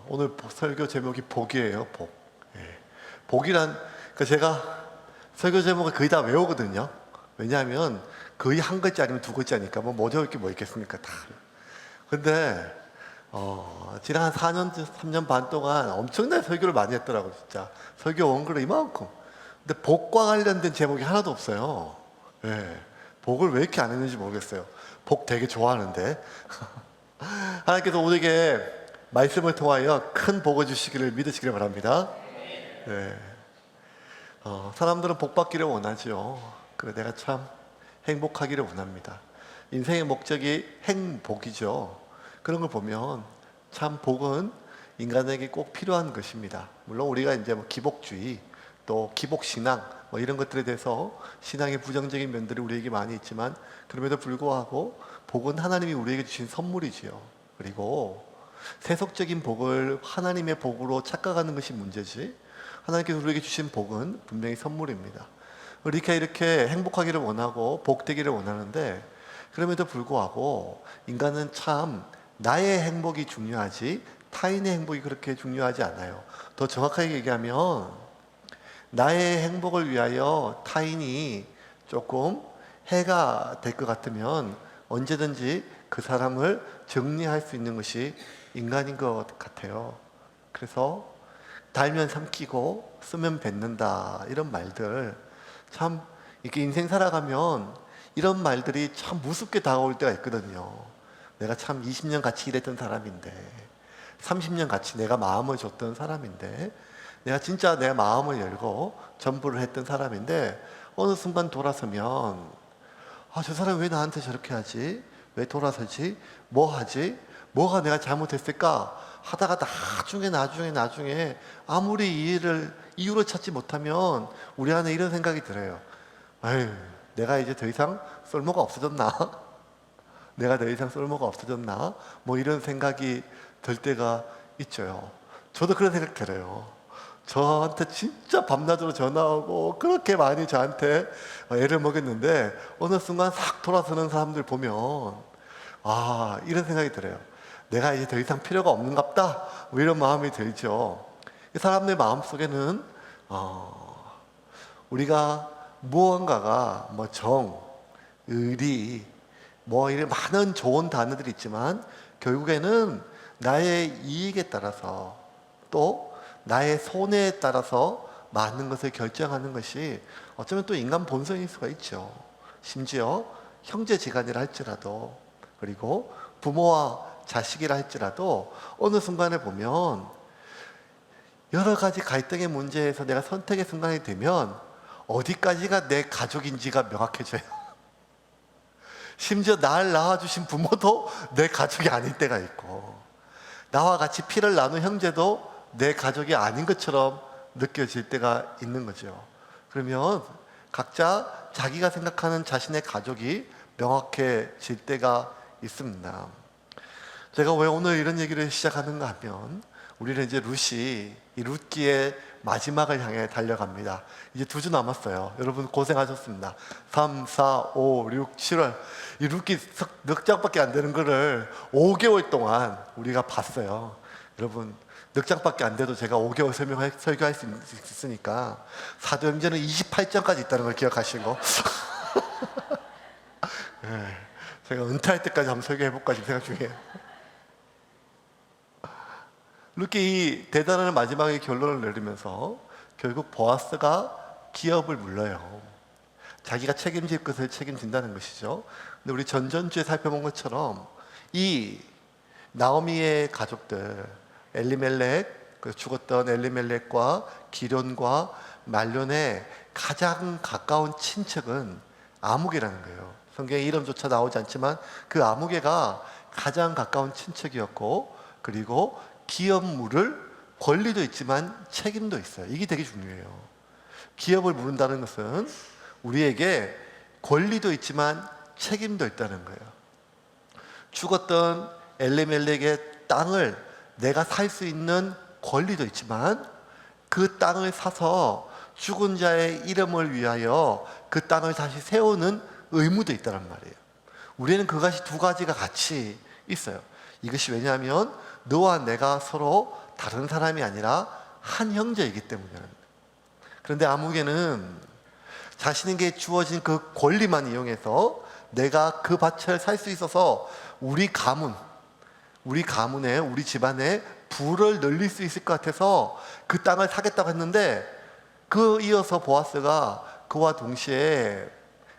오늘 설교 제목이 복이에요. 복. 예. 복이란, 그러니까 제가 설교 제목을 거의 다 외우거든요. 왜냐하면 거의 한 글자 아니면 두 글자니까 뭐 어려울 게 뭐 있겠습니까, 다. 근데 지난 한 4년, 3년 반 동안 엄청나게 설교를 많이 했더라고요, 진짜. 설교 원글을 이만큼. 근데 복과 관련된 제목이 하나도 없어요. 예. 복을 왜 이렇게 안 했는지 모르겠어요. 복 되게 좋아하는데. 하나님께서 우리에게 말씀을 통하여 큰 복을 주시기를 믿으시기를 바랍니다. 네. 사람들은 복 받기를 원하죠. 그래, 내가 참 행복하기를 원합니다. 인생의 목적이 행복이죠. 그런 걸 보면 참 복은 인간에게 꼭 필요한 것입니다. 물론 우리가 이제 뭐 기복주의, 또 기복신앙 뭐 이런 것들에 대해서 신앙의 부정적인 면들이 우리에게 많이 있지만, 그럼에도 불구하고 복은 하나님이 우리에게 주신 선물이지요. 그리고 세속적인 복을 하나님의 복으로 착각하는 것이 문제지, 하나님께서 우리에게 주신 복은 분명히 선물입니다. 이렇게 행복하기를 원하고 복되기를 원하는데, 그럼에도 불구하고 인간은 참 나의 행복이 중요하지 타인의 행복이 그렇게 중요하지 않아요. 더 정확하게 얘기하면 나의 행복을 위하여 타인이 조금 해가 될 것 같으면 언제든지 그 사람을 정리할 수 있는 것이 인간인 것 같아요. 그래서 달면 삼키고 쓰면 뱉는다, 이런 말들, 참 이렇게 인생 살아가면 이런 말들이 참 무섭게 다가올 때가 있거든요. 내가 참 20년 같이 일했던 사람인데, 30년 같이 내가 마음을 줬던 사람인데, 내가 진짜 내 마음을 열고 전부를 했던 사람인데, 어느 순간 돌아서면 저 사람이 왜 나한테 저렇게 하지? 왜 돌아서지? 뭐 하지? 뭐가 내가 잘못했을까? 하다가 나중에 아무리 이유를 찾지 못하면 우리 안에 이런 생각이 들어요. 아유, 내가 이제 더 이상 쓸모가 없어졌나? 내가 더 이상 쓸모가 없어졌나? 뭐 이런 생각이 들 때가 있죠. 저도 그런 생각 들어요. 저한테 진짜 밤낮으로 전화하고 그렇게 많이 저한테 애를 먹였는데, 어느 순간 싹 돌아서는 사람들 보면 이런 생각이 들어요. 내가 이제 더 이상 필요가 없는갑다, 뭐 이런 마음이 들죠. 이 사람들 마음속에는 우리가 무언가가 뭐 정, 의리, 뭐 이런 많은 좋은 단어들이 있지만, 결국에는 나의 이익에 따라서 또 나의 손해에 따라서 많은 것을 결정하는 것이 어쩌면 또 인간 본성일 수가 있죠. 심지어 형제지간이라 할지라도, 그리고 부모와 자식이라 할지라도 어느 순간에 보면 여러 가지 갈등의 문제에서 내가 선택의 순간이 되면 어디까지가 내 가족인지가 명확해져요. 심지어 날 낳아주신 부모도 내 가족이 아닐 때가 있고, 나와 같이 피를 나눈 형제도 내 가족이 아닌 것처럼 느껴질 때가 있는 거죠. 그러면 각자 자기가 생각하는 자신의 가족이 명확해질 때가 있습니다. 제가 왜 오늘 이런 얘기를 시작하는가 하면, 우리는 이제 룻이 이 룻기의 마지막을 향해 달려갑니다. 이제 2주 남았어요. 여러분 고생하셨습니다. 3, 4, 5, 6, 7월 이 룻기 넉 장밖에 안 되는 거를 5개월 동안 우리가 봤어요. 여러분 넉 장밖에 안 돼도 제가 5개월 설교할 수 있으니까 사도행전은 28장까지 있다는 걸 기억하시고 네, 제가 은퇴할 때까지 한번 설교해볼까 지금 생각 중이에요. 이렇게 이 대단한 마지막에 결론을 내리면서 결국 보아스가 기업을 물러요. 자기가 책임질 것을 책임진다는 것이죠. 근데 우리 전주에 살펴본 것처럼 이 나오미의 가족들, 엘리멜렉, 죽었던 엘리멜렉과 기련과 말론의 가장 가까운 친척은 아무개라는 거예요. 성경에 이름조차 나오지 않지만 그 아무개가 가장 가까운 친척이었고, 그리고 기업 물을 권리도 있지만 책임도 있어요. 이게 되게 중요해요. 기업을 물은다는 것은 우리에게 권리도 있지만 책임도 있다는 거예요. 죽었던 엘리멜렉의 땅을 내가 살 수 있는 권리도 있지만, 그 땅을 사서 죽은 자의 이름을 위하여 그 땅을 다시 세우는 의무도 있다는 말이에요. 우리는 그것이 두 가지가 같이 있어요. 이것이 왜냐하면 너와 내가 서로 다른 사람이 아니라 한 형제이기 때문이라는 거예요. 그런데 아무개는 자신에게 주어진 그 권리만 이용해서 내가 그 밭을 살 수 있어서 우리 가문에 우리 집안에 부를 늘릴 수 있을 것 같아서 그 땅을 사겠다고 했는데, 그 이어서 보아스가 그와 동시에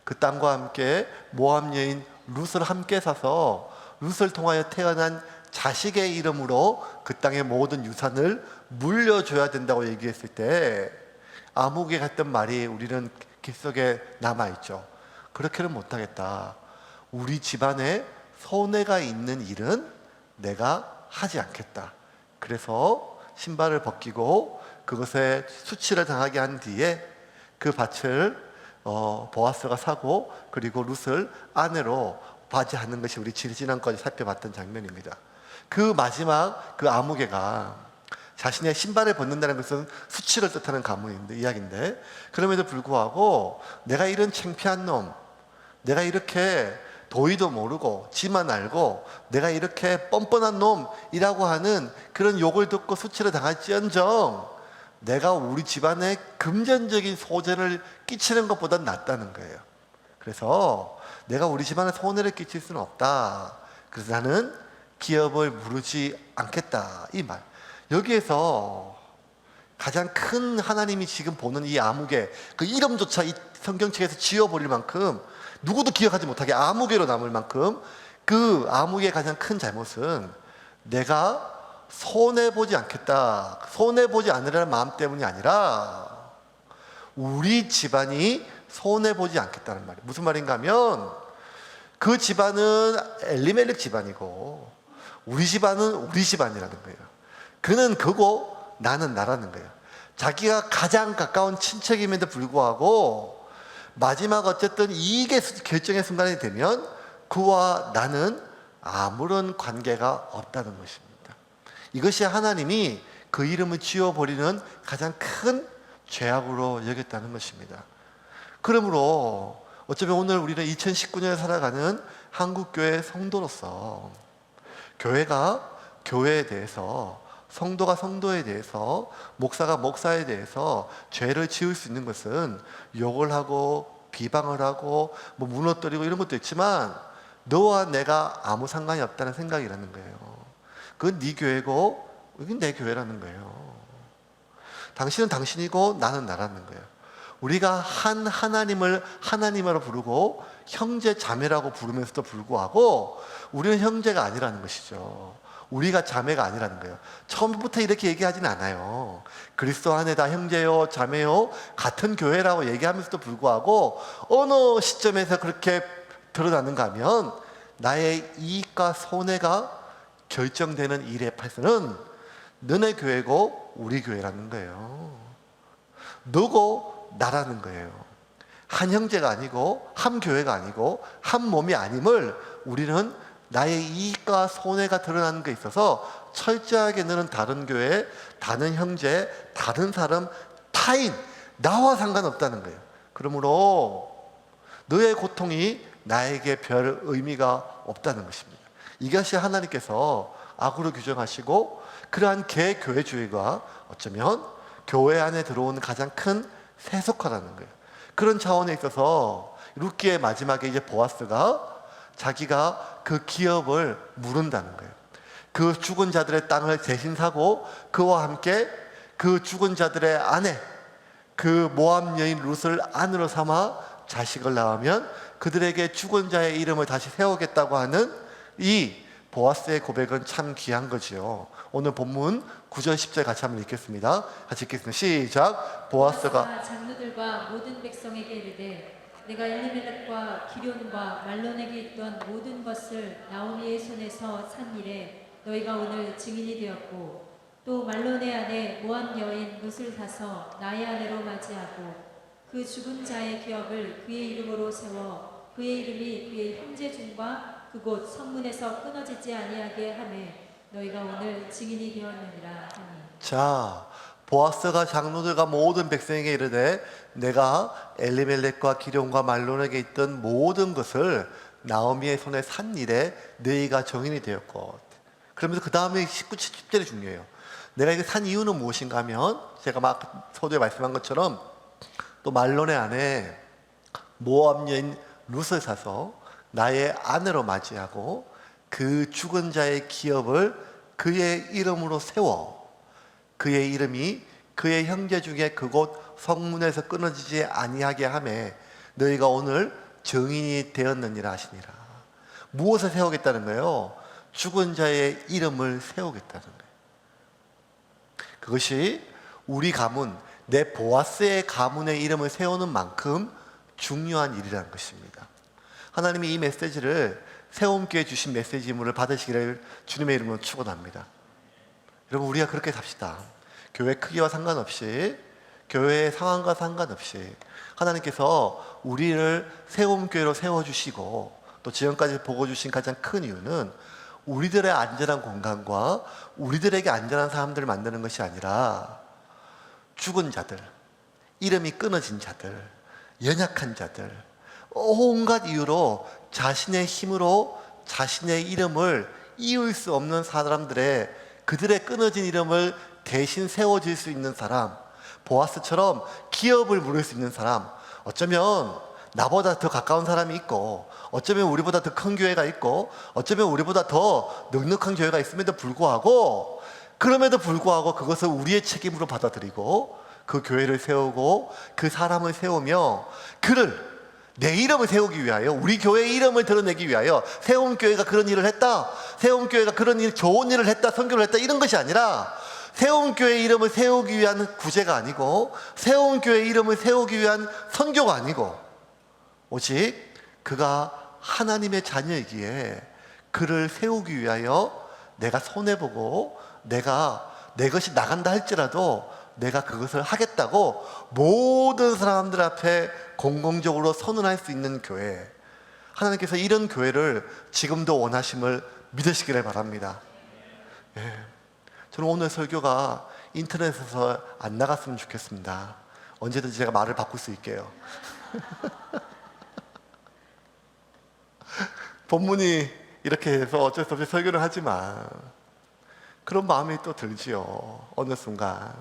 그 땅과 함께 모압 여인 룻을 함께 사서 룻을 통하여 태어난 자식의 이름으로 그 땅의 모든 유산을 물려줘야 된다고 얘기했을 때, 아무개가 했던 말이 우리는 귓속에 남아있죠. 그렇게는 못하겠다. 우리 집안에 손해가 있는 일은 내가 하지 않겠다. 그래서 신발을 벗기고 그것에 수치를 당하게 한 뒤에 그 밭을 보아스가 사고, 그리고 룻을 아내로 맞이하는 것이 우리 지난번에 살펴봤던 장면입니다. 그 마지막 그 아무개가 자신의 신발을 벗는다는 것은 수치를 뜻하는 이야기인데, 그럼에도 불구하고 내가 이런 창피한 놈, 내가 이렇게 도의도 모르고 지만 알고 내가 이렇게 뻔뻔한 놈이라고 하는 그런 욕을 듣고 수치를 당할지언정 내가 우리 집안에 금전적인 소재를 끼치는 것보다 낫다는 거예요. 그래서 내가 우리 집안에 손해를 끼칠 수는 없다. 그래서 나는 기업을 무르지 않겠다, 이 말. 여기에서 가장 큰 하나님이 지금 보는 이 아무개, 그 이름조차 이 성경책에서 지워버릴 만큼, 누구도 기억하지 못하게 아무개로 남을 만큼, 그 아무개의 가장 큰 잘못은 내가 손해보지 않겠다, 손해보지 않으려는 마음 때문이 아니라 우리 집안이 손해보지 않겠다는 말이에요. 무슨 말인가 하면, 그 집안은 엘리멜렉 집안이고 우리 집안은 우리 집안이라는 거예요. 그는 그고 나는 나라는 거예요. 자기가 가장 가까운 친척임에도 불구하고 마지막 어쨌든 이익의 결정의 순간이 되면 그와 나는 아무런 관계가 없다는 것입니다. 이것이 하나님이 그 이름을 지워버리는 가장 큰 죄악으로 여겼다는 것입니다. 그러므로 어쩌면 오늘 우리는 2019년에 살아가는 한국교회 성도로서 교회가 교회에 대해서, 성도가 성도에 대해서, 목사가 목사에 대해서 죄를 지을 수 있는 것은 욕을 하고 비방을 하고 무너뜨리고 이런 것도 있지만, 너와 내가 아무 상관이 없다는 생각이라는 거예요. 그건 네 교회고 이건 내 교회라는 거예요. 당신은 당신이고 나는 나라는 거예요. 우리가 한 하나님을 하나님으로 부르고 형제 자매라고 부르면서도 불구하고 우리는 형제가 아니라는 것이죠. 우리가 자매가 아니라는 거예요. 처음부터 이렇게 얘기하진 않아요. 그리스도 안에 다 형제요 자매요 같은 교회라고 얘기하면서도 불구하고 어느 시점에서 그렇게 드러나는가 하면, 나의 이익과 손해가 결정되는 일의 패스는 너네 교회고 우리 교회라는 거예요. 너고 나라는 거예요. 한 형제가 아니고 한 교회가 아니고 한 몸이 아님을 우리는 나의 이익과 손해가 드러나는 게 있어서 철저하게 너는 다른 교회, 다른 형제, 다른 사람, 타인, 나와 상관없다는 거예요. 그러므로 너의 고통이 나에게 별 의미가 없다는 것입니다. 이것이 하나님께서 악으로 규정하시고, 그러한 개교회주의가 어쩌면 교회 안에 들어오는 가장 큰 세속화라는 거예요. 그런 차원에 있어서 룻기의 마지막에 이제 보아스가 자기가 그 기업을 물은다는 거예요. 그 죽은 자들의 땅을 대신 사고 그와 함께 그 죽은 자들의 아내, 그 모압 여인 룻을 아내로 삼아 자식을 낳으면 그들에게 죽은 자의 이름을 다시 세우겠다고 하는 이 보아스의 고백은 참 귀한 거지요. 오늘 본문 9절 10절 같이 한번 읽겠습니다. 같이 읽겠습니다. 시작. 보아스가 장로들과 모든 백성에게 이르되, 내가 엘리멜렉과 기럐과 말론에게 있던 모든 것을 나오미의 손에서 산 일에 너희가 오늘 증인이 되었고, 또 말론의 아내 모압 여인 룻을 사서 나의 아내로 맞이하고 그 죽은 자의 기업을 그의 이름으로 세워 그의 이름이 그의 형제 중과 그곳 성문에서 끊어지지 아니하게 하매 너희가 오늘 증인이 되었느니라 하니. 자, 보아스가 장로들과 모든 백성에게 이르되, 내가 엘리멜렉과 기럐과 말론에게 있던 모든 것을 나오미의 손에 산 일에 너희가 정인이 되었고. 그러면서 그 다음에 19, 70절이 중요해요. 내가 이거 산 이유는 무엇인가 하면 제가 막 서두에 말씀한 것처럼 또 말론의 아내 모압 여인 룻을 사서 나의 아내로 맞이하고 그 죽은 자의 기업을 그의 이름으로 세워 그의 이름이 그의 형제 중에 그곳 성문에서 끊어지지 아니하게 하매 너희가 오늘 증인이 되었느니라 하시니라. 무엇을 세우겠다는 거예요? 죽은 자의 이름을 세우겠다는 거예요. 그것이 우리 가문, 내 보아스의 가문의 이름을 세우는 만큼 중요한 일이라는 것입니다. 하나님이 이 메시지를 새움교회 주신 메시지물을 받으시기를 주님의 이름으로 축원합니다. 여러분, 우리가 그렇게 삽시다. 교회 크기와 상관없이, 교회의 상황과 상관없이 하나님께서 우리를 새움교회로 세워주시고 또 지금까지 보고 주신 가장 큰 이유는 우리들의 안전한 공간과 우리들에게 안전한 사람들을 만드는 것이 아니라 죽은 자들, 이름이 끊어진 자들, 연약한 자들, 온갖 이유로 자신의 힘으로 자신의 이름을 이을 수 없는 사람들의 그들의 끊어진 이름을 대신 세워질 수 있는 사람, 보아스처럼 기업을 물을 수 있는 사람, 어쩌면 나보다 더 가까운 사람이 있고 어쩌면 우리보다 더 큰 교회가 있고 어쩌면 우리보다 더 넉넉한 교회가 있음에도 불구하고 그럼에도 불구하고 그것을 우리의 책임으로 받아들이고 그 교회를 세우고 그 사람을 세우며 그를 내 이름을 세우기 위하여 우리 교회의 이름을 드러내기 위하여 세움교회가 그런 일을 했다, 세움교회가 그런 일, 좋은 일을 했다, 선교를 했다 이런 것이 아니라 세움교회의 이름을 세우기 위한 구제가 아니고 세움교회의 이름을 세우기 위한 선교가 아니고 오직 그가 하나님의 자녀이기에 그를 세우기 위하여 내가 손해보고 내가 내 것이 나간다 할지라도 내가 그것을 하겠다고 모든 사람들 앞에 공공적으로 선언할 수 있는 교회, 하나님께서 이런 교회를 지금도 원하심을 믿으시기를 바랍니다. 예. 저는 오늘 설교가 인터넷에서 안 나갔으면 좋겠습니다. 언제든지 제가 말을 바꿀 수 있게요. 본문이 이렇게 해서 어쩔 수 없이 설교를 하지만 그런 마음이 또 들지요. 어느 순간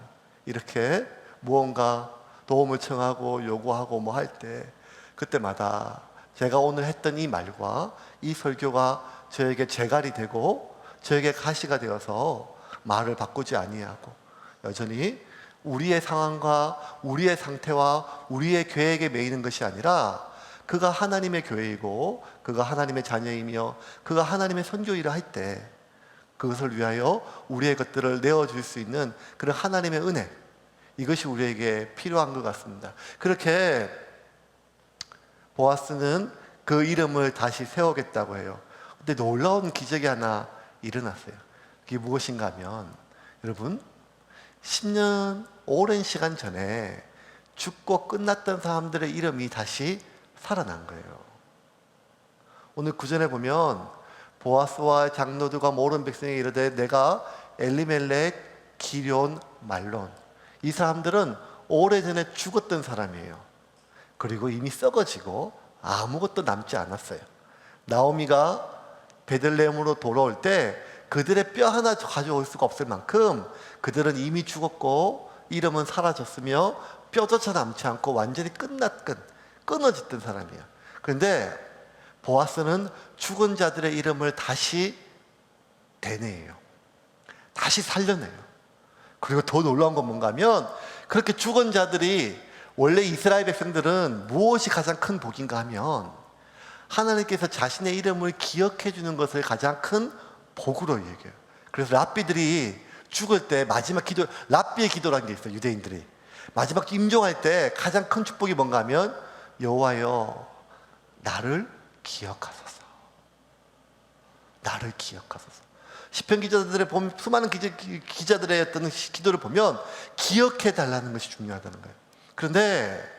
이렇게 무언가 도움을 청하고 요구하고 뭐 할 때 그때마다 제가 오늘 했던 이 말과 이 설교가 저에게 재갈이 되고 저에게 가시가 되어서 말을 바꾸지 아니하고 여전히 우리의 상황과 우리의 상태와 우리의 계획에 매이는 것이 아니라 그가 하나님의 교회이고 그가 하나님의 자녀이며 그가 하나님의 선교 일을 할 때 그것을 위하여 우리의 것들을 내어줄 수 있는 그런 하나님의 은혜, 이것이 우리에게 필요한 것 같습니다. 그렇게 보아스는 그 이름을 다시 세우겠다고 해요. 근데 놀라운 기적이 하나 일어났어요. 그게 무엇인가 하면 여러분 10년 오랜 시간 전에 죽고 끝났던 사람들의 이름이 다시 살아난 거예요. 오늘 구절에 보면 보아스와 장로들과 모든 백성이 이르되 내가 엘리멜렉, 기럨, 말론, 이 사람들은 오래전에 죽었던 사람이에요. 그리고 이미 썩어지고 아무것도 남지 않았어요. 나오미가 베들레헴으로 돌아올 때 그들의 뼈 하나 가져올 수가 없을 만큼 그들은 이미 죽었고 이름은 사라졌으며 뼈조차 남지 않고 완전히 끊어졌던 사람이에요. 그런데 보아스는 죽은 자들의 이름을 다시 되뇌요. 다시 살려내요. 그리고 더 놀라운 건 뭔가 하면 그렇게 죽은 자들이 원래 이스라엘 백성들은 무엇이 가장 큰 복인가 하면 하나님께서 자신의 이름을 기억해 주는 것을 가장 큰 복으로 얘기해요. 그래서 랍비들이 죽을 때 마지막 기도, 랍비의 기도라는 게 있어요. 유대인들이 마지막 임종할 때 가장 큰 축복이 뭔가 하면 여호와여 나를 기억하소서, 나를 기억하소서. 시편 기자들의 보면 수많은 기자들의 어떤 기도를 보면 기억해 달라는 것이 중요하다는 거예요. 그런데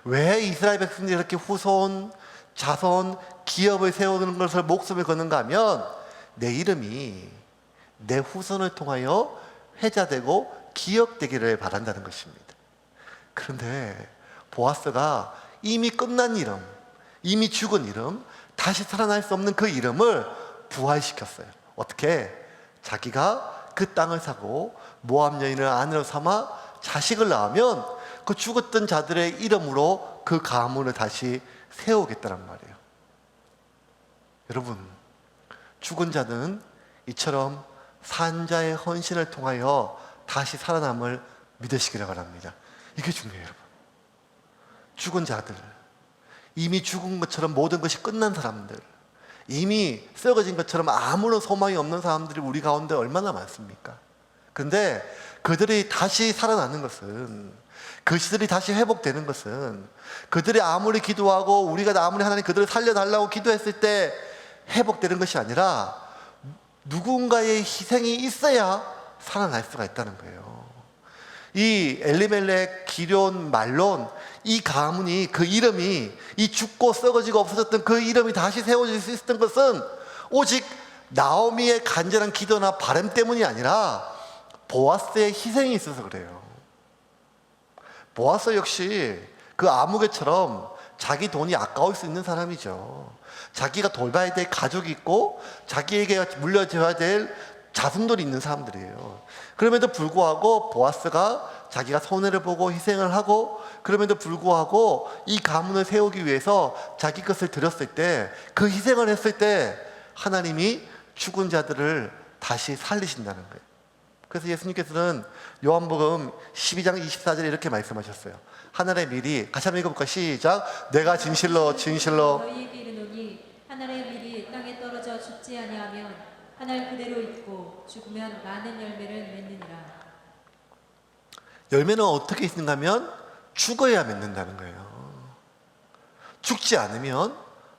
왜 이스라엘 백성들이 이렇게 후손, 자손, 기업을 세우는 것을 목숨을 거는가 하면 내 이름이 내 후손을 통하여 회자되고 기억되기를 바란다는 것입니다. 그런데 보아스가 이미 끝난 이름, 이미 죽은 이름, 다시 살아날 수 없는 그 이름을 부활시켰어요. 어떻게? 자기가 그 땅을 사고 모압 여인을 아내로 삼아 자식을 낳으면 그 죽었던 자들의 이름으로 그 가문을 다시 세우겠다는 말이에요. 여러분, 죽은 자는 이처럼 산자의 헌신을 통하여 다시 살아남을 믿으시기를 바랍니다. 이게 중요해요, 여러분. 죽은 자들, 이미 죽은 것처럼 모든 것이 끝난 사람들, 이미 썩어진 것처럼 아무런 소망이 없는 사람들이 우리 가운데 얼마나 많습니까? 근데 그들이 다시 살아나는 것은, 그들이 다시 회복되는 것은, 그들이 아무리 기도하고 우리가 아무리 하나님 그들을 살려달라고 기도했을 때 회복되는 것이 아니라 누군가의 희생이 있어야 살아날 수가 있다는 거예요. 이 엘리멜렉, 기럨, 말론, 이 가문이, 그 이름이, 이 죽고 썩어지고 없어졌던 그 이름이 다시 세워질 수 있었던 것은 오직 나오미의 간절한 기도나 바람 때문이 아니라 보아스의 희생이 있어서 그래요. 보아스 역시 그 아무개처럼 자기 돈이 아까울 수 있는 사람이죠. 자기가 돌봐야 될 가족이 있고 자기에게 물려줘야 될 자손들이 있는 사람들이에요. 그럼에도 불구하고 보아스가 자기가 손해를 보고 희생을 하고, 그럼에도 불구하고 이 가문을 세우기 위해서 자기 것을 드렸을 때, 그 희생을 했을 때 하나님이 죽은 자들을 다시 살리신다는 거예요. 그래서 예수님께서는 요한복음 12장 24절에 이렇게 말씀하셨어요. 하늘의 밀이, 같이 한번 읽어볼까요? 시작. 내가 진실로 너희에게 이르노니 하늘의 밀이 땅에 떨어져 죽지 아니하면 하늘 그대로 있고 죽으면 많은 열매를 맺느니라. 열매는 어떻게 있는가 하면 죽어야 맺는다는 거예요. 죽지 않으면,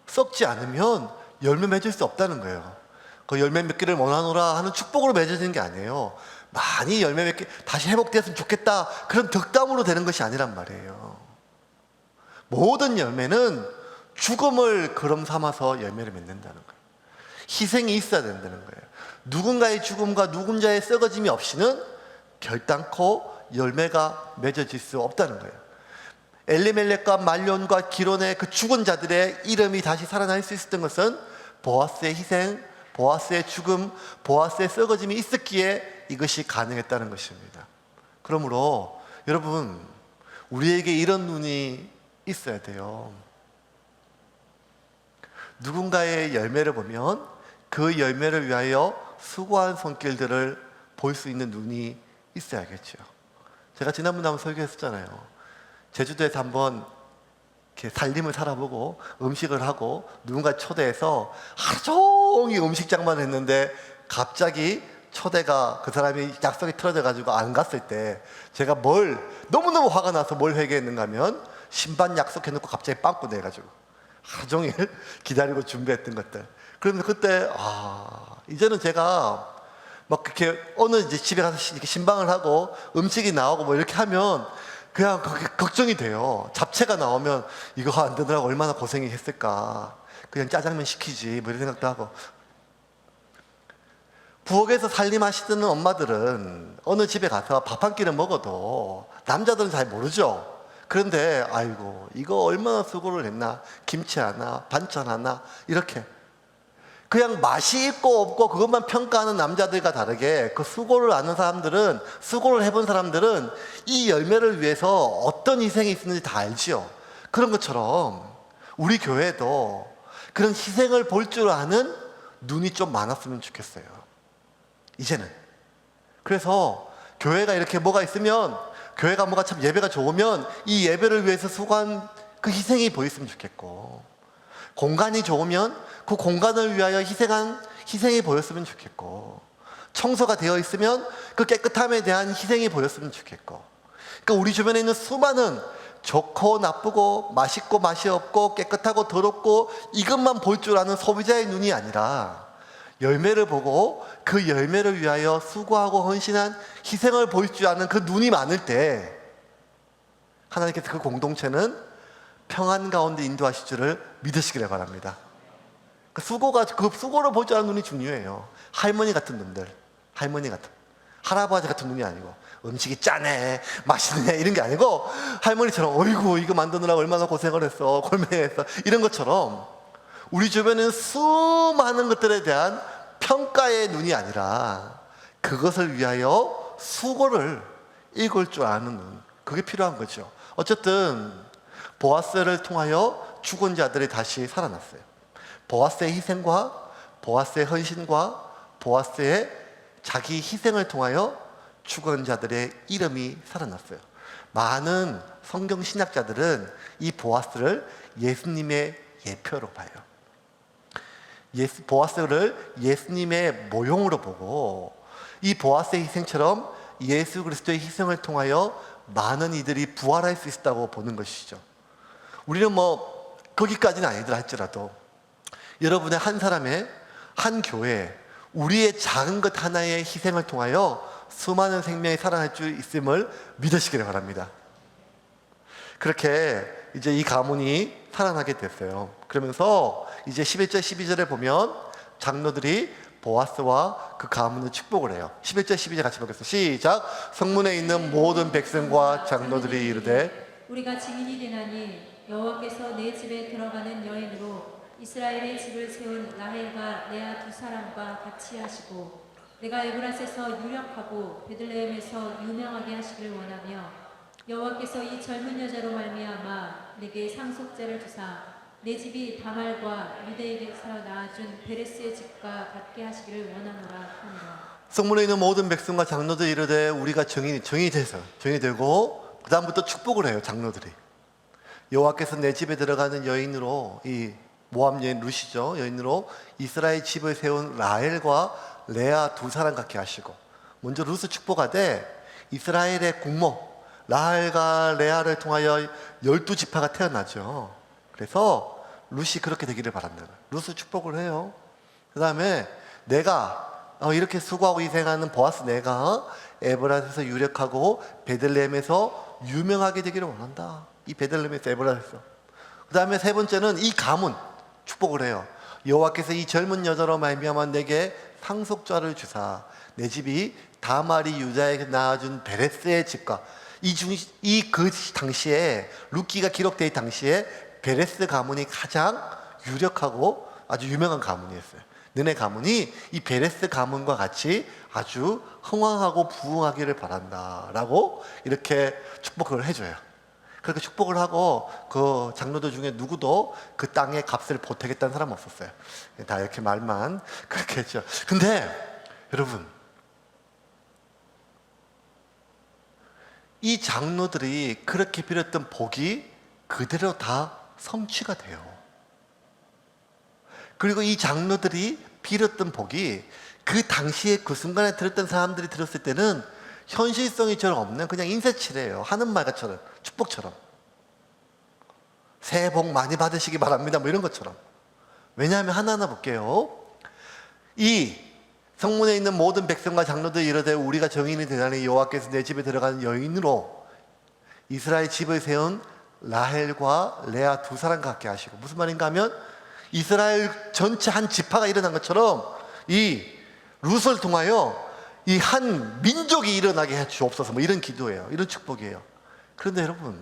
썩지 않으면 열매 맺을 수 없다는 거예요. 그 열매 맺기를 원하노라 하는 축복으로 맺어지는 게 아니에요. 많이 열매 맺기, 다시 회복되었으면 좋겠다, 그런 덕담으로 되는 것이 아니란 말이에요. 모든 열매는 죽음을 그럼 삼아서 열매를 맺는다는 거예요. 희생이 있어야 된다는 거예요. 누군가의 죽음과 누군가의 썩어짐이 없이는 결단코 열매가 맺어질 수 없다는 거예요. 엘리멜렉과 말론과 기론의 그 죽은 자들의 이름이 다시 살아날 수 있었던 것은 보아스의 희생, 보아스의 죽음, 보아스의 썩어짐이 있었기에 이것이 가능했다는 것입니다. 그러므로 여러분, 우리에게 이런 눈이 있어야 돼요. 누군가의 열매를 보면 그 열매를 위하여 수고한 손길들을 볼 수 있는 눈이 있어야겠죠. 제가 지난번에 한번 설교했었잖아요. 제주도에서 한번 이렇게 살림을 살아보고 음식을 하고 누군가 초대해서 하루 종일 음식장만 했는데 갑자기 초대가, 그 사람이 약속이 틀어져 가지고 안 갔을 때 제가 너무너무 화가 나서 뭘 회개했는가 하면 신반 약속해놓고 갑자기 빵꾸 내가지고 하루 종일 기다리고 준비했던 것들. 그러면서 그때 이제는 제가 막 그렇게 어느 이제 집에 가서 이렇게 신방을 하고 음식이 나오고 뭐 이렇게 하면 그냥 그게 걱정이 돼요. 잡채가 나오면 이거 안 되느라고 얼마나 고생이 했을까. 그냥 짜장면 시키지 뭐 이런 생각도 하고. 부엌에서 살림하시던 엄마들은 어느 집에 가서 밥 한 끼를 먹어도 남자들은 잘 모르죠. 그런데 아이고 이거 얼마나 수고를 했나, 김치 하나 반찬 하나 이렇게 그냥 맛이 있고 없고 그것만 평가하는 남자들과 다르게 그 수고를 아는 사람들은, 수고를 해본 사람들은 이 열매를 위해서 어떤 희생이 있었는지 다 알지요. 그런 것처럼 우리 교회도 그런 희생을 볼 줄 아는 눈이 좀 많았으면 좋겠어요, 이제는. 그래서 교회가 이렇게 뭐가 있으면, 교회가 뭐가 참 예배가 좋으면 이 예배를 위해서 수고한 그 희생이 보였으면 좋겠고, 공간이 좋으면 그 공간을 위하여 희생이 보였으면 좋겠고, 청소가 되어 있으면 그 깨끗함에 대한 희생이 보였으면 좋겠고, 그러니까 우리 주변에 있는 수많은 좋고 나쁘고 맛있고 맛이 없고 깨끗하고 더럽고 이것만 볼 줄 아는 소비자의 눈이 아니라 열매를 보고 그 열매를 위하여 수고하고 헌신한 희생을 볼 줄 아는 그 눈이 많을 때 하나님께서 그 공동체는 평안 가운데 인도하실 줄을 믿으시기를 바랍니다. 그 수고를 볼 줄 아는 눈이 중요해요. 할머니 같은 눈들, 할머니 같은, 할아버지 같은 눈이 아니고 음식이 짜네, 맛있네 이런 게 아니고 할머니처럼 어이구 이거 만드느라고 얼마나 고생을 했어, 골매했어 이런 것처럼 우리 주변에는 수많은 것들에 대한 평가의 눈이 아니라 그것을 위하여 수고를 읽을 줄 아는 눈, 그게 필요한 거죠. 어쨌든 보아스를 통하여 죽은 자들이 다시 살아났어요. 보아스의 희생과 보아스의 헌신과 보아스의 자기 희생을 통하여 죽은 자들의 이름이 살아났어요. 많은 성경 신학자들은 이 보아스를 예수님의 예표로 봐요. 보아스를 예수님의 모형으로 보고 이 보아스의 희생처럼 예수 그리스도의 희생을 통하여 많은 이들이 부활할 수 있다고 보는 것이죠. 우리는 뭐 거기까지는 아니더라 할지라도 여러분의 한 사람의 한 교회 우리의 작은 것 하나의 희생을 통하여 수많은 생명이 살아날 수 있음을 믿으시기를 바랍니다. 그렇게 이제 이 가문이 살아나게 됐어요. 그러면서 이제 11절 12절에 보면 장로들이 보아스와 그 가문을 축복을 해요. 11절 12절 같이 보겠습니다. 시작. 성문에 있는 모든 백성과 장로들이 이르되 우리가 증인이 되나니 여호와께서 내 집에 들어가는 여인으로 이스라엘의 집을 세운 라헬과 레아 두 사람과 같이 하시고 내가 에브라스에서 유력하고 베들레헴에서 유명하게 하시길 원하며 여호와께서 이 젊은 여자로 말미암아 내게 상속자를 주사 내 집이 다말과 유대에게서 낳아준 베레스의 집과 같게 하시기를 원하노라 하니라. 성문에 있는 모든 백성과 장로들이 이르되 우리가 정인이 되고 그 다음부터 축복을 해요. 장로들이 여호와께서 내 집에 들어가는 여인으로 이 모압 여인 룻이죠. 여인으로 이스라엘 집을 세운 라헬과 레아 두 사람 같게 하시고 먼저 룻을 축복하되 이스라엘의 국모 라헬과 레아를 통하여 12지파가 태어나죠. 그래서 룻이 그렇게 되기를 바란다. 룻을 축복을 해요. 그 다음에 내가 이렇게 수고하고 희생하는 보아스 내가 에브라스에서 유력하고 베들레헴에서 유명하게 되기를 원한다. 이 베들레헴에서 에브라스에서. 그 다음에 세 번째는 이 가문 축복을 해요. 여호와께서 이 젊은 여자로 말미암아 내게 상속자를 주사 내 집이 다말이 유다에게 낳아준 베레스의 집과 그 당시에 룻기가 기록될 당시에 베레스 가문이 가장 유력하고 아주 유명한 가문이었어요. 너네 가문이 이 베레스 가문과 같이 아주 흥왕하고 부흥하기를 바란다라고 이렇게 축복을 해줘요. 그렇게 축복을 하고 그 장로들 중에 누구도 그 땅의 값을 보태겠다는 사람은 없었어요. 다 이렇게 말만 그렇게 했죠. 근데 여러분 이 장로들이 그렇게 빌었던 복이 그대로 다 성취가 돼요. 그리고 이 장로들이 빌었던 복이 그 당시에 그 순간에 들었던 사람들이 들었을 때는 현실성이 전 없는 그냥 인쇄치래요. 하는 말처럼 축복처럼 새해 복 많이 받으시기 바랍니다 뭐 이런 것처럼. 왜냐하면 하나하나 볼게요. 이 성문에 있는 모든 백성과 장로들이 이르되 우리가 정인이 되나니 여호와께서 내 집에 들어가는 여인으로 이스라엘 집을 세운 라헬과 레아 두 사람 같게 하시고 무슨 말인가 하면 이스라엘 전체 한 지파가 일어난 것처럼 이 룻을 통하여 이 한 민족이 일어나게 해 주옵소서 뭐 이런 기도예요. 이런 축복이에요. 그런데 여러분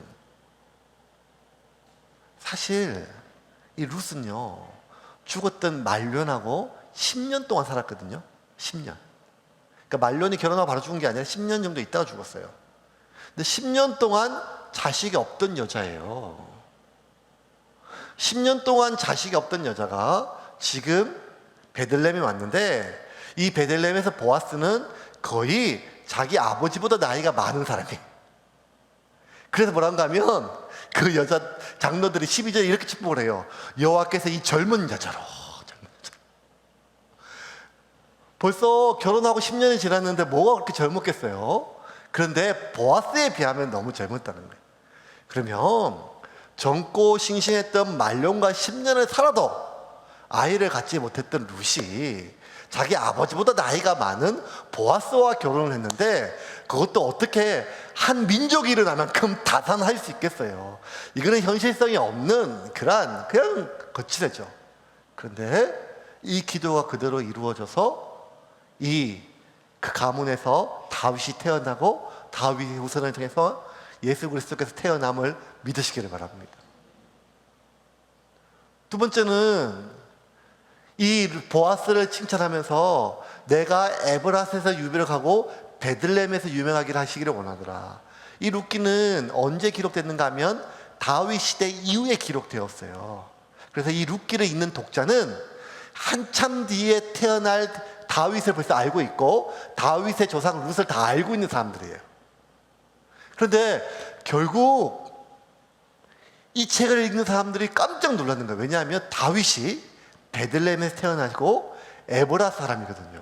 사실 이 룻은요 죽었던 말론하고 10년 동안 살았거든요. 10년. 그러니까 말론이 결혼하고 바로 죽은 게 아니라 10년 정도 있다가 죽었어요. 근데 10년 동안 자식이 없던 여자예요. 10년 동안 자식이 없던 여자가 지금 베들레헴에 왔는데 이 베들레헴에서 보아스는 거의 자기 아버지보다 나이가 많은 사람이에요. 그래서 뭐라고 하면 그 여자 장로들이 12절에 이렇게 축복을 해요. 여호와께서 이 젊은 여자로. 벌써 결혼하고 10년이 지났는데 뭐가 그렇게 젊었겠어요? 그런데 보아스에 비하면 너무 젊었다는 거예요. 그러면 젊고 싱싱했던 말론과 10년을 살아도 아이를 갖지 못했던 룻이 자기 아버지보다 나이가 많은 보아스와 결혼을 했는데 그것도 어떻게 한 민족이 일어날 만큼 다산할 수 있겠어요. 이거는 현실성이 없는 그냥 거칠어져. 그런데 이 기도가 그대로 이루어져서 그 가문에서 다윗이 태어나고 다윗의 후손을 통해서 예수 그리스도께서 태어남을 믿으시기를 바랍니다. 두 번째는 이 보아스를 칭찬하면서 내가 에브라스에서 유명하고 베들레헴에서 유명하기를 하시기를 원하더라. 이 룻기는 언제 기록됐는가 하면 다윗 시대 이후에 기록되었어요. 그래서 이 룻기를 읽는 독자는 한참 뒤에 태어날 다윗을 벌써 알고 있고 다윗의 조상 룻을 다 알고 있는 사람들이에요. 그런데 결국 이 책을 읽는 사람들이 깜짝 놀랐는 거예요. 왜냐하면 다윗이 베들레헴에서 태어나고 에브라 사람이거든요.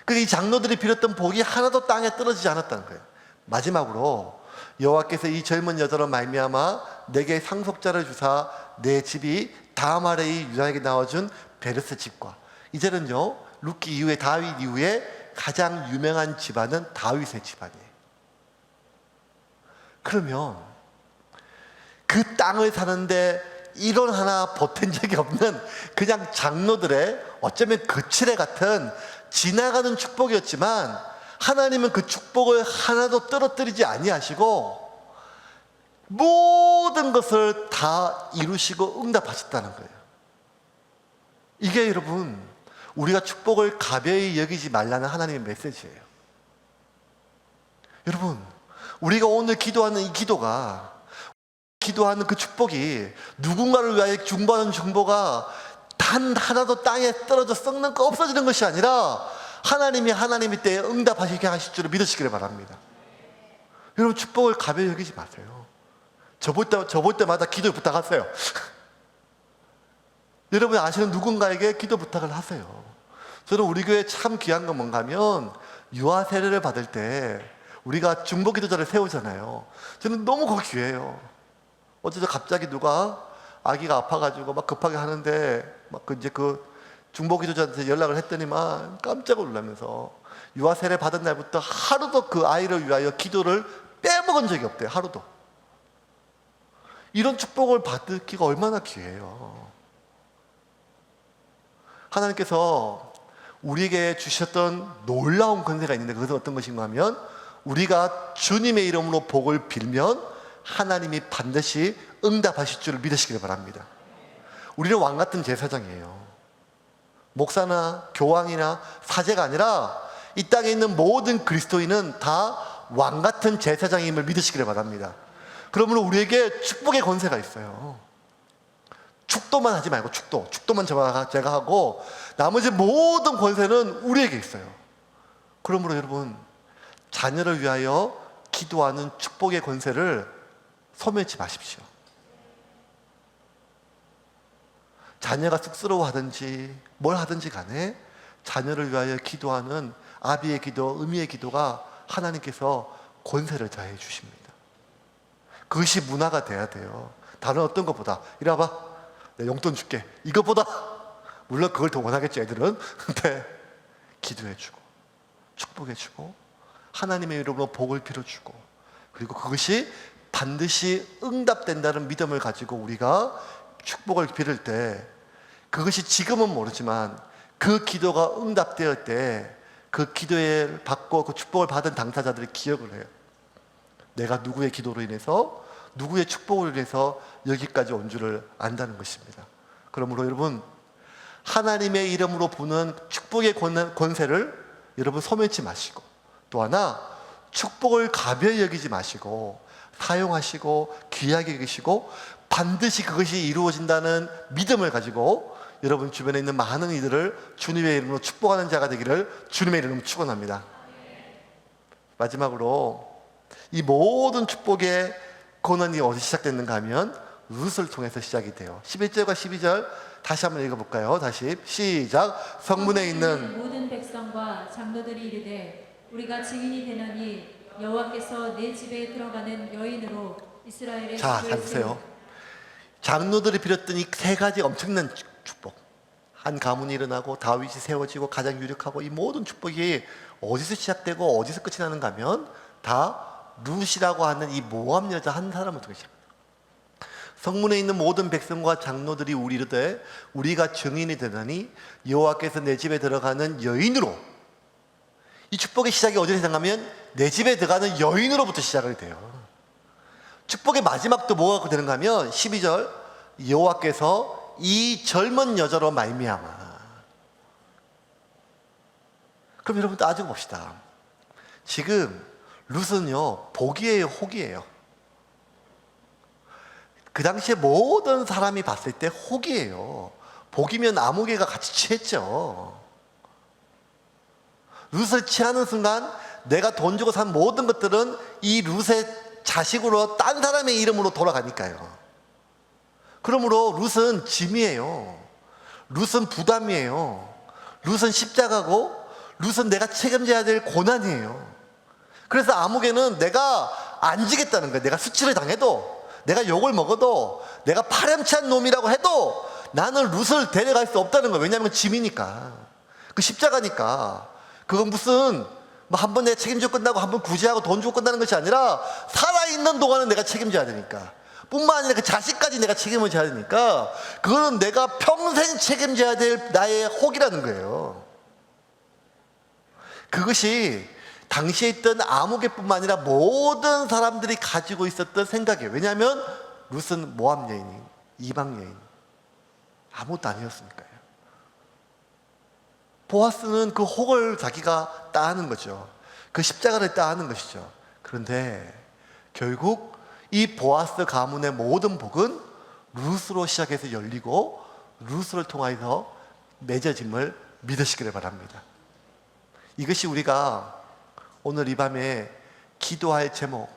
그래서 이 장로들이 빌었던 복이 하나도 땅에 떨어지지 않았다는 거예요. 마지막으로 여호와께서 이 젊은 여자로 말미암아 내게 상속자를 주사 내 집이 다음 아래의 유다에게 낳아준 베르스 집과, 이제는요 룻기 이후에 다윗 이후에 가장 유명한 집안은 다윗의 집안이에요. 그러면 그 땅을 사는데 이론 하나 보탠 적이 없는 그냥 장로들의 어쩌면 거칠애 같은 지나가는 축복이었지만 하나님은 그 축복을 하나도 떨어뜨리지 아니하시고 모든 것을 다 이루시고 응답하셨다는 거예요. 이게 여러분 우리가 축복을 가벼이 여기지 말라는 하나님의 메시지예요. 여러분 우리가 오늘 기도하는 이 기도가, 기도하는 그 축복이 누군가를 위하여 중보하는 중보가 단 하나도 땅에 떨어져 썩는 거 없어지는 것이 아니라 하나님이 때에 응답하시게 하실 줄을 믿으시기를 바랍니다. 여러분 축복을 가벼이 여기지 마세요. 저 볼 때마다 기도 부탁하세요. 여러분이 아시는 누군가에게 기도 부탁을 하세요. 저는 우리 교회 참 귀한 건 뭔가 하면 유아 세례를 받을 때 우리가 중보 기도자를 세우잖아요. 저는 너무 그거 귀해요. 어제 갑자기 누가 아기가 아파가지고 막 급하게 하는데 이제 그 중보 기도자한테 연락을 했더니만 깜짝 놀라면서 유아 세례 받은 날부터 하루도 그 아이를 위하여 기도를 빼먹은 적이 없대요. 하루도. 이런 축복을 받기가 얼마나 귀해요. 하나님께서 우리에게 주셨던 놀라운 권세가 있는데 그것은 어떤 것인가 하면 우리가 주님의 이름으로 복을 빌면 하나님이 반드시 응답하실 줄을 믿으시길 바랍니다. 우리는 왕같은 제사장이에요. 목사나 교황이나 사제가 아니라 이 땅에 있는 모든 그리스도인은 다 왕같은 제사장임을 믿으시기를 바랍니다. 그러므로 우리에게 축복의 권세가 있어요. 축도만 하지 말고 축도만 제가 하고 나머지 모든 권세는 우리에게 있어요. 그러므로 여러분 자녀를 위하여 기도하는 축복의 권세를 소멸치 마십시오. 자녀가 쑥스러워하든지 뭘 하든지 간에 자녀를 위하여 기도하는 아비의 기도, 어미의 기도가 하나님께서 권세를 더해 주십니다. 그것이 문화가 돼야 돼요. 다른 어떤 것보다 이리 와봐, 내가 용돈 줄게, 이것보다 물론 그걸 더 원하겠죠 애들은. 근데 기도해주고 축복해주고 하나님의 이름으로 복을 빌어주고 그리고 그것이 반드시 응답된다는 믿음을 가지고 우리가 축복을 빌을 때 그것이 지금은 모르지만 그 기도가 응답되었을 때 그 기도를 받고 그 축복을 받은 당사자들이 기억을 해요. 내가 누구의 기도로 인해서 누구의 축복으로 인해서 여기까지 온 줄을 안다는 것입니다. 그러므로 여러분 하나님의 이름으로 부는 축복의 권세를 여러분 소멸치 마시고 또 하나 축복을 가벼이 여기지 마시고 사용하시고 귀하게 여기시고 반드시 그것이 이루어진다는 믿음을 가지고 여러분 주변에 있는 많은 이들을 주님의 이름으로 축복하는 자가 되기를 주님의 이름으로 축원합니다. 마지막으로 이 모든 축복의 권한이 어디서 시작됐는가 하면 룻을 통해서 시작이 돼요. 11절과 12절 다시 한번 읽어볼까요? 다시 시작. 성문에 있는 모든 백성과 장로들이 이르되 우리가 증인이 되나니 여호와께서 내 집에 들어가는 여인으로 이스라엘의 자, 잘 보세요. 장로들이 빌었던 이 세 가지 엄청난 축복, 한 가문이 일어나고 다윗이 세워지고 가장 유력하고 이 모든 축복이 어디서 시작되고 어디서 끝이 나는가 하면 다 룻이라고 하는 이 모함 여자 한 사람을 통해 시작합니다. 성문에 있는 모든 백성과 장로들이 이르되 우리가 증인이 되나니 여호와께서 내 집에 들어가는 여인으로, 이 축복의 시작이 어디서 시작하면 내 집에 들어가는 여인으로부터 시작이 돼요. 축복의 마지막도 뭐가 되는가 하면 12절 여호와께서 이 젊은 여자로 말미암아. 그럼 여러분 따지고 봅시다. 지금 룻은요, 복이에요, 혹이에요? 그 당시에 모든 사람이 봤을 때 혹이에요. 복이면 아무개가 같이 취했죠. 룻을 취하는 순간 내가 돈 주고 산 모든 것들은 이 룻의 자식으로 딴 사람의 이름으로 돌아가니까요. 그러므로 룻은 짐이에요. 룻은 부담이에요. 룻은 십자가고 룻은 내가 책임져야 될 고난이에요. 그래서 아무개는 내가 안 지겠다는 거예요. 내가 수치를 당해도, 내가 욕을 먹어도, 내가 파렴치한 놈이라고 해도 나는 룻을 데려갈 수 없다는 거예요. 왜냐하면 짐이니까. 그 십자가니까. 그건 무슨 뭐 한 번 내가 책임져 끝나고 한 번 구제하고 돈 주고 끝나는 것이 아니라 살아있는 동안은 내가 책임져야 되니까. 뿐만 아니라 그 자식까지 내가 책임을 져야 되니까 그거는 내가 평생 책임져야 될 나의 혹이라는 거예요. 그것이 당시에 있던 아무개뿐만 아니라 모든 사람들이 가지고 있었던 생각이에요. 왜냐하면 룻은 모압 여인, 이방 여인, 아무것도 아니었으니까요. 보아스는 그 혹을 자기가 따하는 거죠. 그 십자가를 따하는 것이죠. 그런데 결국 이 보아스 가문의 모든 복은 룻으로 시작해서 열리고 룻을 통하여서 맺어짐을 믿으시기를 바랍니다. 이것이 우리가 오늘 이 밤에 기도할 제목,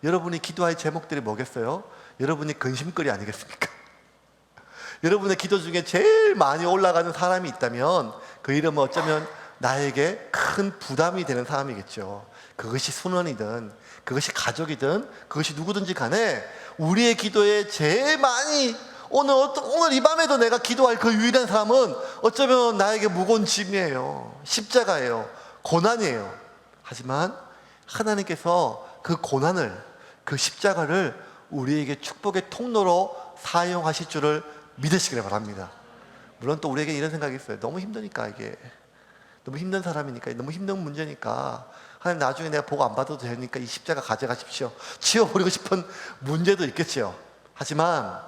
여러분이 기도할 제목들이 뭐겠어요? 여러분이 근심거리 아니겠습니까? 여러분의 기도 중에 제일 많이 올라가는 사람이 있다면 그 이름은 어쩌면 나에게 큰 부담이 되는 사람이겠죠. 그것이 순원이든 그것이 가족이든 그것이 누구든지 간에 우리의 기도에 제일 많이 오늘 이 밤에도 내가 기도할 그 유일한 사람은 어쩌면 나에게 무거운 짐이에요. 십자가예요. 고난이에요. 하지만 하나님께서 그 고난을, 그 십자가를 우리에게 축복의 통로로 사용하실 줄을 믿으시기를 바랍니다. 물론 또 우리에게 이런 생각이 있어요. 너무 힘드니까, 이게 너무 힘든 사람이니까, 너무 힘든 문제니까 하나님 나중에 내가 보고 안 받아도 되니까 이 십자가 가져가십시오, 치워버리고 싶은 문제도 있겠죠. 하지만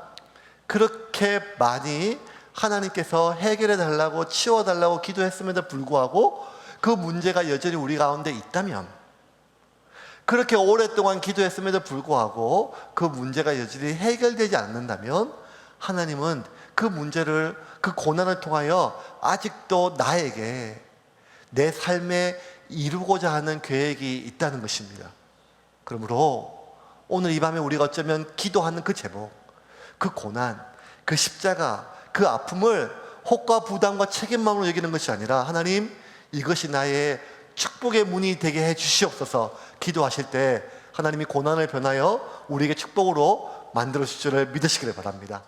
그렇게 많이 하나님께서 해결해 달라고 치워달라고 기도했음에도 불구하고 그 문제가 여전히 우리 가운데 있다면, 그렇게 오랫동안 기도했음에도 불구하고 그 문제가 여전히 해결되지 않는다면 하나님은 그 문제를, 그 고난을 통하여 아직도 나에게 내 삶에 이루고자 하는 계획이 있다는 것입니다. 그러므로 오늘 이 밤에 우리가 어쩌면 기도하는 그 제목, 그 고난, 그 십자가, 그 아픔을 혹과 부담과 책임만으로 여기는 것이 아니라 하나님, 이것이 나의 축복의 문이 되게 해 주시옵소서 기도하실 때 하나님이 고난을 변하여 우리에게 축복으로 만들어 주실 줄을 믿으시기를 바랍니다.